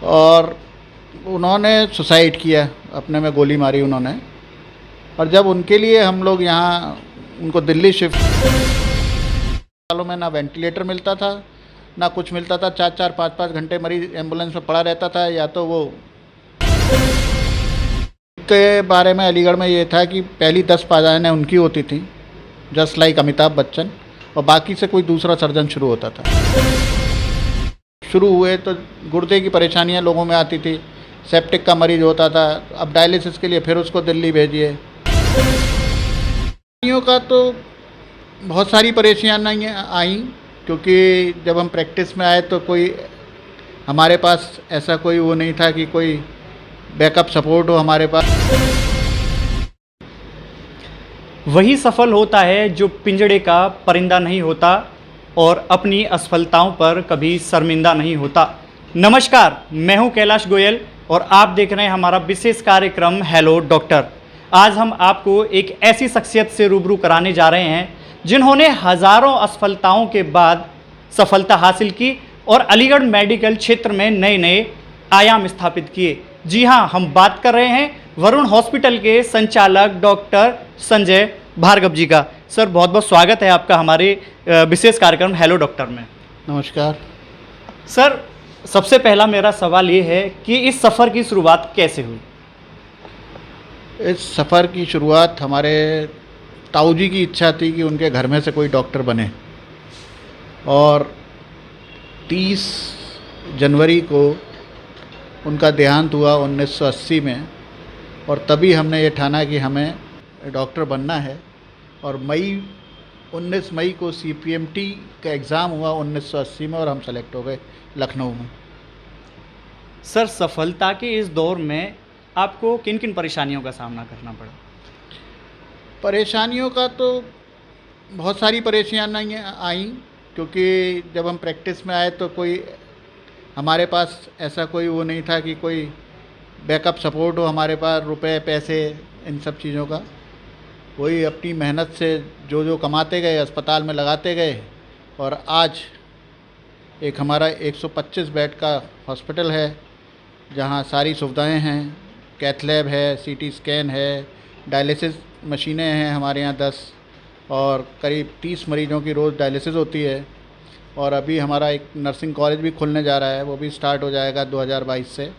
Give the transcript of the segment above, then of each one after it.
और उन्होंने सुसाइड किया, अपने में गोली मारी उन्होंने। और जब उनके लिए हम लोग यहाँ उनको दिल्ली शिफ्ट, सालों में ना वेंटिलेटर मिलता था ना कुछ मिलता था, 4-4 5-5 घंटे मरीज एम्बुलेंस में पड़ा रहता था। या तो वो के बारे में अलीगढ़ में ये था कि पहली 10 पाजाएँ उनकी होती थी, जस्ट लाइक अमिताभ बच्चन, और बाकी से कोई दूसरा सर्जन शुरू होता था। शुरू हुए तो गुर्दे की परेशानियां लोगों में आती थी, सेप्टिक का मरीज होता था, अब डायलिसिस के लिए फिर उसको दिल्ली भेजिए। परेशानियों का तो बहुत सारी परेशानियां आई, क्योंकि जब हम प्रैक्टिस में आए तो कोई हमारे पास ऐसा कोई वो नहीं था कि कोई बैकअप सपोर्ट हो हमारे पास। वही सफल होता है जो पिंजड़े का परिंदा नहीं होता और अपनी असफलताओं पर कभी शर्मिंदा नहीं होता। नमस्कार, मैं हूं कैलाश गोयल और आप देख रहे हैं हमारा विशेष कार्यक्रम हेलो डॉक्टर। आज हम आपको एक ऐसी शख्सियत से रूबरू कराने जा रहे हैं जिन्होंने हजारों असफलताओं के बाद सफलता हासिल की और अलीगढ़ मेडिकल क्षेत्र में नए नए आयाम स्थापित किए। जी हाँ, हम बात कर रहे हैं वरुण हॉस्पिटल के संचालक डॉक्टर संजय भार्गव जी का। सर, बहुत बहुत स्वागत है आपका हमारे विशेष कार्यक्रम हेलो डॉक्टर में। नमस्कार सर, सबसे पहला मेरा सवाल ये है कि इस सफ़र की शुरुआत कैसे हुई? इस सफ़र की शुरुआत हमारे ताऊ जी की इच्छा थी कि उनके घर में से कोई डॉक्टर बने, और 30 जनवरी को उनका देहांत हुआ 1980 में। और तभी हमने ये ठाना कि हमें डॉक्टर बनना है। और 19 मई को CPMT का एग्ज़ाम हुआ 1980 में और हम सेलेक्ट हो गए लखनऊ में। सर, सफलता के इस दौर में आपको किन किन परेशानियों का सामना करना पड़ा? परेशानियों का तो बहुत सारी परेशानियाँ आई, क्योंकि जब हम प्रैक्टिस में आए तो कोई हमारे पास ऐसा कोई वो नहीं था कि कोई बैकअप सपोर्ट हो हमारे पास, रुपए पैसे इन सब चीज़ों का। वही अपनी मेहनत से जो जो कमाते गए अस्पताल में लगाते गए, और आज एक हमारा 125 बेड का हॉस्पिटल है जहाँ सारी सुविधाएं हैं। कैथ लैब है, CT स्कैन है, डायलिसिस मशीनें हैं हमारे यहाँ 10, और करीब 30 मरीजों की रोज़ डायलिसिस होती है। और अभी हमारा एक नर्सिंग कॉलेज भी खुलने जा रहा है, वो भी स्टार्ट हो जाएगा 2022 से,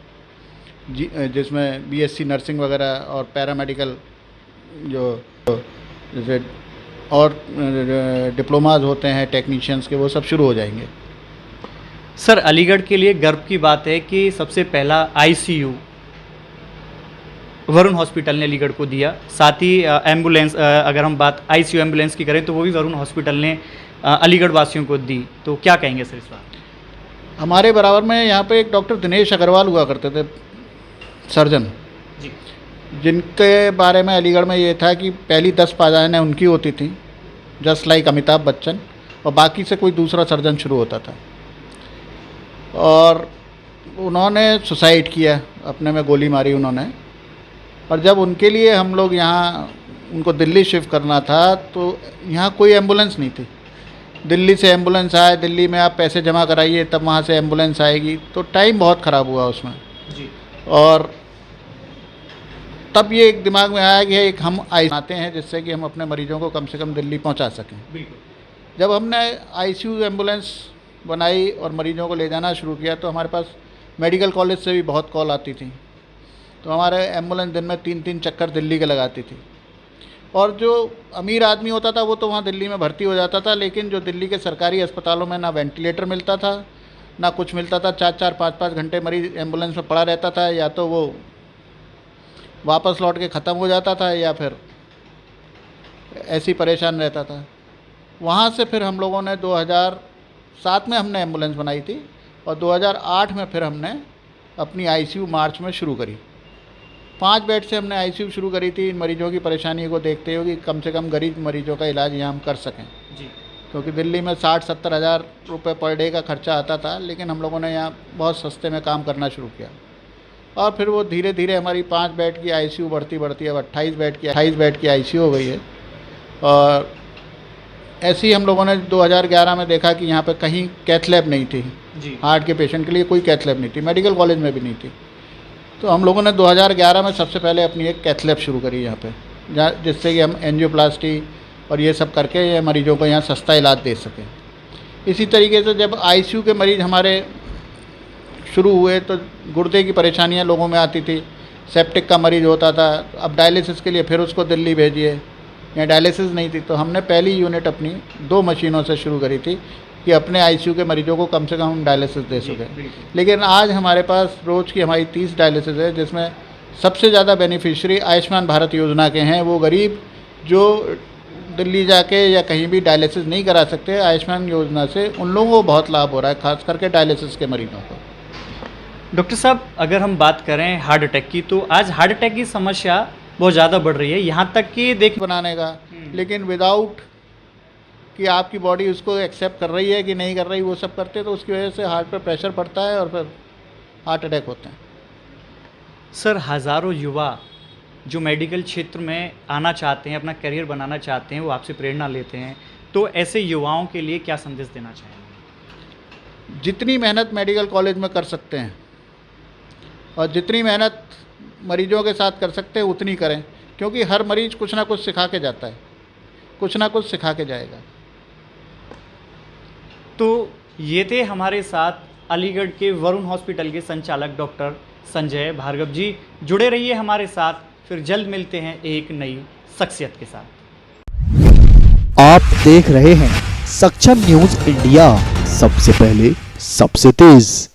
जिसमें BSc नर्सिंग वगैरह और पैरामेडिकल जो जैसे और डिप्लोमाज होते हैं टेक्नीशियंस के, वो सब शुरू हो जाएंगे। सर, अलीगढ़ के लिए गर्व की बात है कि सबसे पहला ICU वरुण हॉस्पिटल ने अलीगढ़ को दिया। साथ ही एम्बुलेंस, अगर हम बात ICU एम्बुलेंस की करें तो वो भी वरुण हॉस्पिटल ने अलीगढ़ वासियों को दी। तो क्या कहेंगे सर इस बार? हमारे बराबर में यहाँ पे एक डॉक्टर दिनेश अग्रवाल हुआ करते थे, सर्जन जी, जिनके बारे में अलीगढ़ में ये था कि पहली 10 पाजाएँ उनकी होती थी, जस्ट लाइक अमिताभ बच्चन, और बाकी से कोई दूसरा सर्जन शुरू होता था। और उन्होंने सुसाइड किया, अपने में गोली मारी उन्होंने। और जब उनके लिए हम लोग यहाँ उनको दिल्ली शिफ्ट करना था तो यहाँ कोई एम्बुलेंस नहीं थी। दिल्ली से एम्बुलेंस आए, दिल्ली में आप पैसे जमा कराइए तब वहाँ से एम्बुलेंस आएगी, तो टाइम बहुत ख़राब हुआ उसमें जी। और तब ये एक दिमाग में आया कि एक हम आते हैं जिससे कि हम अपने मरीजों को कम से कम दिल्ली पहुँचा सकें। बिल्कुल। जब हमने ICU एम्बुलेंस बनाई और मरीजों को ले जाना शुरू किया तो हमारे पास मेडिकल कॉलेज से भी बहुत कॉल आती थी। तो हमारे एम्बुलेंस दिन में 3-3 चक्कर दिल्ली के लगाती थी। और जो अमीर आदमी होता था वो तो वहाँ दिल्ली में भर्ती हो जाता था, लेकिन जो दिल्ली के सरकारी अस्पतालों में ना वेंटिलेटर मिलता था ना कुछ मिलता था, 4-4 5-5 घंटे मरीज एम्बुलेंस में पड़ा रहता था, या तो वो वापस लौट के ख़त्म हो जाता था या फिर ऐसी परेशान रहता था। वहाँ से फिर हम लोगों ने 2007 में हमने एम्बुलेंस बनाई थी और 2008 में फिर हमने अपनी ICU मार्च में शुरू करी। 5 बेड से हमने ICU शुरू करी थी, इन मरीजों की परेशानी को देखते हुए कि कम से कम गरीब मरीजों का इलाज यहाँ हम कर सकें जी। क्योंकि दिल्ली में 60-70 हज़ार रुपये पर डे का खर्चा आता था, लेकिन हम लोगों ने यहाँ बहुत सस्ते में काम करना शुरू किया। और फिर वो धीरे धीरे हमारी 5 बेड की ICU बढ़ती बढ़ती अब 28 बेड की ICU हो गई है। और ऐसे ही हम लोगों ने 2011 में देखा कि यहाँ पे कहीं कैथ लैब नहीं थी, जी। हार्ट के पेशेंट के लिए कोई कैथ लैब नहीं थी, मेडिकल कॉलेज में भी नहीं थी। तो हम लोगों ने 2011 में सबसे पहले अपनी एक कैथ लैब शुरू करी यहाँ पे, जिससे कि हम एंजियोप्लास्टी और ये सब करके ये मरीजों को यहाँ सस्ता इलाज दे सकें। इसी तरीके से जब आईसीयू के मरीज़ हमारे शुरू हुए तो गुर्दे की परेशानियाँ लोगों में आती थी, सेप्टिक का मरीज़ होता था, अब डायलिसिस के लिए फिर उसको दिल्ली भेजिए, यहाँ डायलिसिस नहीं थी। तो हमने पहली यूनिट अपनी 2 मशीनों से शुरू करी थी कि अपने आईसीयू के मरीजों को कम से कम हम डायलिसिस दे सकें। लेकिन आज हमारे पास रोज़ की हमारी 30 डायलिसिस है, जिसमें सबसे ज़्यादा बेनिफिशियरी आयुष्मान भारत योजना के हैं। वो गरीब जो दिल्ली जाके या कहीं भी डायलिसिस नहीं करा सकते, आयुष्मान योजना से उन लोगों को बहुत लाभ हो रहा है, खास करके डायलिसिस के मरीजों को। डॉक्टर साहब, अगर हम बात करें हार्ट अटैक की, तो आज हार्ट अटैक की समस्या बहुत ज़्यादा बढ़ रही है, यहाँ तक कि बनाने का, लेकिन विदाउट कि आपकी बॉडी उसको एक्सेप्ट कर रही है कि नहीं कर रही, वो सब करते तो उसकी वजह से हार्ट पर प्रेशर पड़ता है और फिर हार्ट अटैक होते हैं। सर, हज़ारों युवा जो मेडिकल क्षेत्र में आना चाहते हैं, अपना करियर बनाना चाहते हैं, वो आपसे प्रेरणा लेते हैं, तो ऐसे युवाओं के लिए क्या संदेश देना चाहेंगे? जितनी मेहनत मेडिकल कॉलेज में कर सकते हैं और जितनी मेहनत मरीजों के साथ कर सकते हैं उतनी करें, क्योंकि हर मरीज कुछ ना कुछ सिखा के जाता है, कुछ ना कुछ सिखा के जाएगा। तो ये थे हमारे साथ अलीगढ़ के वरुण हॉस्पिटल के संचालक डॉक्टर संजय भार्गव जी। जुड़े रहिए हमारे साथ, फिर जल्द मिलते हैं एक नई शख्सियत के साथ। आप देख रहे हैं सक्षम न्यूज इंडिया, सबसे पहले सबसे तेज।